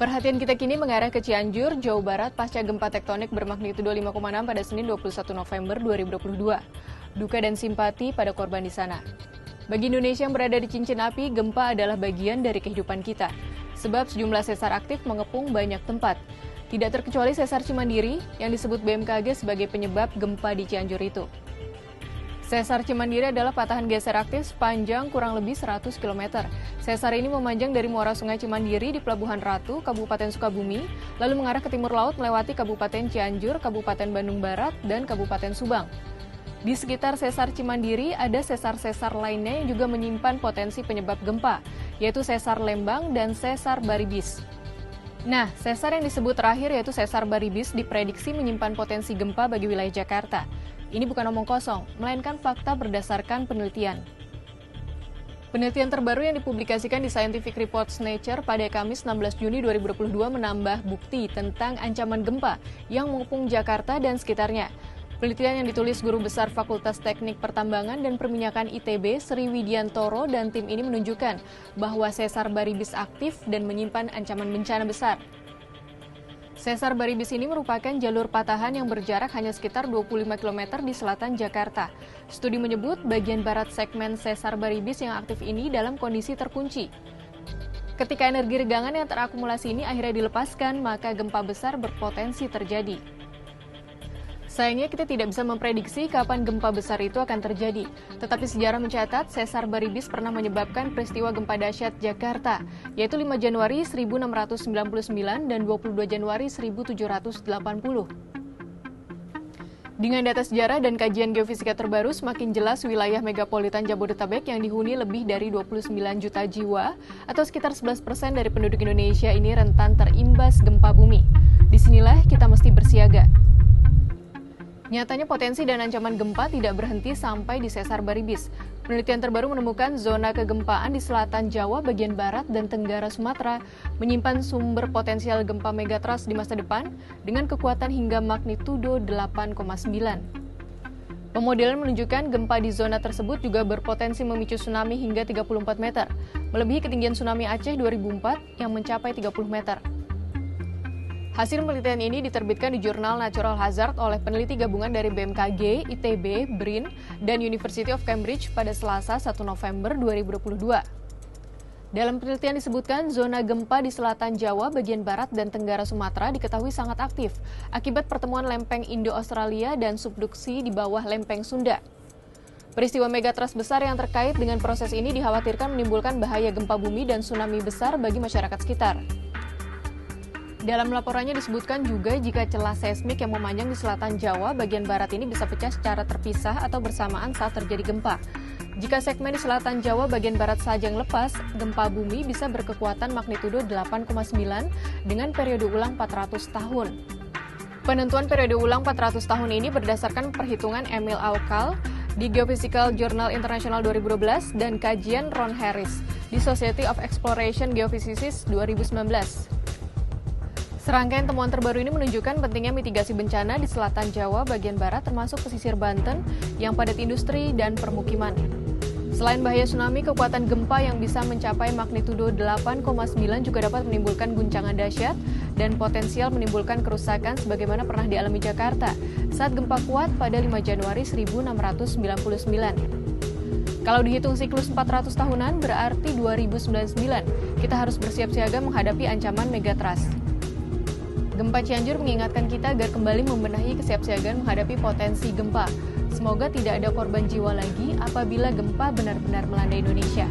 Perhatian kita kini mengarah ke Cianjur, Jawa Barat pasca gempa tektonik bermagnitudo 5,6 pada Senin 21 November 2022. Duka dan simpati pada korban di sana. Bagi Indonesia yang berada di cincin api, gempa adalah bagian dari kehidupan kita. Sebab sejumlah sesar aktif mengepung banyak tempat. Tidak terkecuali sesar Cimandiri yang disebut BMKG sebagai penyebab gempa di Cianjur itu. Sesar Cimandiri adalah patahan geser aktif sepanjang kurang lebih 100 km. Sesar ini memanjang dari muara Sungai Cimandiri di Pelabuhan Ratu, Kabupaten Sukabumi, lalu mengarah ke timur laut melewati Kabupaten Cianjur, Kabupaten Bandung Barat, dan Kabupaten Subang. Di sekitar sesar Cimandiri ada sesar-sesar lainnya yang juga menyimpan potensi penyebab gempa, yaitu sesar Lembang dan sesar Baribis. Nah, sesar yang disebut terakhir yaitu sesar Baribis diprediksi menyimpan potensi gempa bagi wilayah Jakarta. Ini bukan omong kosong, melainkan fakta berdasarkan penelitian. Penelitian terbaru yang dipublikasikan di Scientific Reports Nature pada Kamis 16 Juni 2022 menambah bukti tentang ancaman gempa yang mengepung Jakarta dan sekitarnya. Penelitian yang ditulis Guru Besar Fakultas Teknik Pertambangan dan Perminyakan ITB, Sri Widiantoro, dan tim ini menunjukkan bahwa sesar Baribis aktif dan menyimpan ancaman bencana besar. Sesar Baribis ini merupakan jalur patahan yang berjarak hanya sekitar 25 km di selatan Jakarta. Studi menyebut bagian barat segmen sesar Baribis yang aktif ini dalam kondisi terkunci. Ketika energi regangan yang terakumulasi ini akhirnya dilepaskan, maka gempa besar berpotensi terjadi. Sayangnya kita tidak bisa memprediksi kapan gempa besar itu akan terjadi. Tetapi sejarah mencatat sesar Baribis pernah menyebabkan peristiwa gempa dahsyat Jakarta, yaitu 5 Januari 1699 dan 22 Januari 1780. Dengan data sejarah dan kajian geofisika terbaru, semakin jelas wilayah megapolitan Jabodetabek yang dihuni lebih dari 29 juta jiwa atau sekitar 11% dari penduduk Indonesia ini rentan terimbas gempa bumi. Disinilah kita mesti bersiaga. Nyatanya potensi dan ancaman gempa tidak berhenti sampai di sesar Baribis. Penelitian terbaru menemukan zona kegempaan di selatan Jawa bagian barat dan tenggara Sumatera menyimpan sumber potensial gempa megatrust di masa depan dengan kekuatan hingga magnitudo 8,9. Pemodelan menunjukkan gempa di zona tersebut juga berpotensi memicu tsunami hingga 34 meter, melebihi ketinggian tsunami Aceh 2004 yang mencapai 30 meter. Hasil penelitian ini diterbitkan di jurnal Natural Hazard oleh peneliti gabungan dari BMKG, ITB, BRIN, dan University of Cambridge pada Selasa 1 November 2022. Dalam penelitian disebutkan, zona gempa di selatan Jawa, bagian barat, dan tenggara Sumatera diketahui sangat aktif akibat pertemuan lempeng Indo-Australia dan subduksi di bawah lempeng Sunda. Peristiwa megatrust besar yang terkait dengan proses ini dikhawatirkan menimbulkan bahaya gempa bumi dan tsunami besar bagi masyarakat sekitar. Dalam laporannya disebutkan juga jika celah seismik yang memanjang di selatan Jawa bagian barat ini bisa pecah secara terpisah atau bersamaan saat terjadi gempa. Jika segmen di selatan Jawa bagian barat saja yang lepas, gempa bumi bisa berkekuatan magnitudo 8,9 dengan periode ulang 400 tahun. Penentuan periode ulang 400 tahun ini berdasarkan perhitungan Emil Aukal di Geophysical Journal International 2012 dan kajian Ron Harris di Society of Exploration Geophysics 2019. Serangkaian temuan terbaru ini menunjukkan pentingnya mitigasi bencana di selatan Jawa bagian barat termasuk pesisir Banten yang padat industri dan permukiman. Selain bahaya tsunami, kekuatan gempa yang bisa mencapai magnitudo 8,9 juga dapat menimbulkan guncangan dahsyat dan potensial menimbulkan kerusakan sebagaimana pernah dialami Jakarta saat gempa kuat pada 5 Januari 1699. Kalau dihitung siklus 400 tahunan berarti 2099, kita harus bersiap siaga menghadapi ancaman megatrust. Gempa Cianjur mengingatkan kita agar kembali membenahi kesiapsiagaan menghadapi potensi gempa. Semoga tidak ada korban jiwa lagi apabila gempa benar-benar melanda Indonesia.